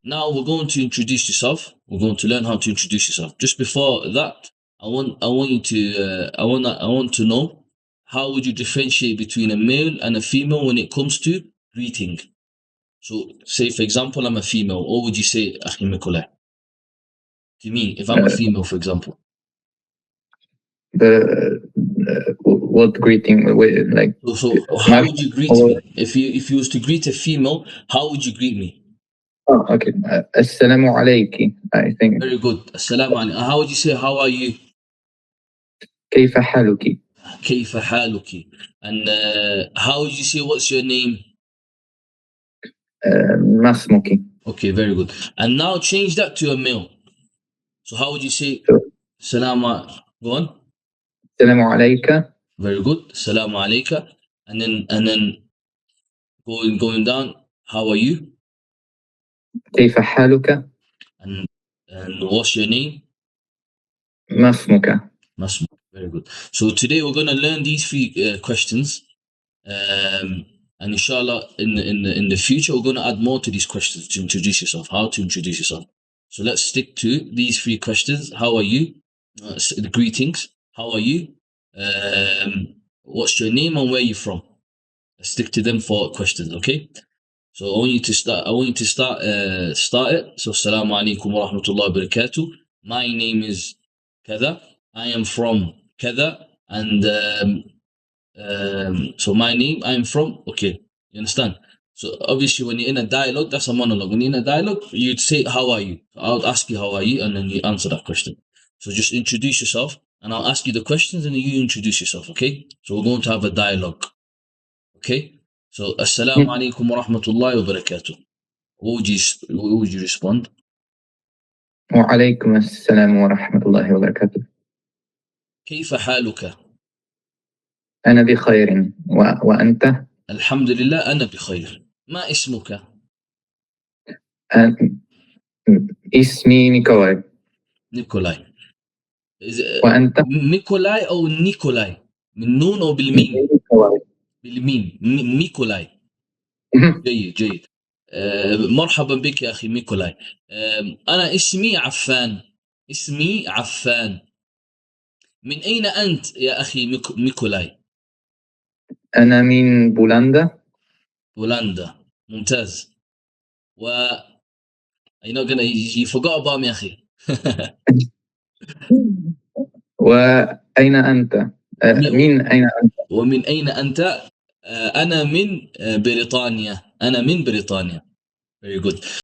Now we're going to introduce yourself. We're going to learn how to introduce yourself. Just before that, I want you to I want to know, how would you differentiate between a male and a female when it comes to greeting? So, say for example, I'm a female. What would you say, Akhi Mikola? To me, if I'm a Uh, female, for example. what greeting? Like, So how would you greet me? If you was to greet a female, how would you greet me? Oh, okay. Assalamu alayki, I think. Very good. Assalamu alaikum. How would you say, how are you? كيف حالك? كيف حالك? And how would you say, what's your name? ما اسمك? Okay, very good. And now change that to a male. So how would you say, Salama? Go on. السلام عليك. Very good. Salamu alayka. And then going down, how are you? كيف حالك؟ And what's your name? ما اسمك؟ Masmuk. Very good. So today we're going to learn these three questions. And inshallah, in the future, we're going to add more to these questions to introduce yourself, how to introduce yourself. So let's stick to these three questions. How are you? The greetings. How are you? What's your name and where are you from? Let's stick to them for questions, okay? So I want you to start it. So assalamu alaikum wa rahmatullahi wa barakatuh. My name is Kada. I am from Kada. And so my name, I'm from, okay, you understand? So obviously when you're in a dialogue, that's a monologue. When you're in a dialogue, you'd say, how are you? I would ask you, how are you? And then you answer that question. So just introduce yourself and I'll ask you the questions and then you introduce yourself, okay? So we're going to have a dialogue, okay? So assalamu alaikum wa rahmatullahi wa barakatuh. What would you respond? وعليكم السلام ورحمة الله وبركاته. كيف حالك؟ أنا بخير وأنت؟ الحمد لله أنا بخير. ما اسمك؟ اسمي نيكولاي. نيكولاي. وأنت؟ ميكولاي أو نيكولاي؟ من نون أو بالميم؟ بالميم. ميكولاي. جيد. مرحبا بك يا أخي ميكولاي. أنا اسمي عفان. من أين أنت يا أخي ميكولاي؟ أنا من بولندا. ممتاز. you forgot about me يا أخي. وأين أنت؟ من أين أنت؟ ومن أين أنت؟ أنا من بريطانيا. Very good.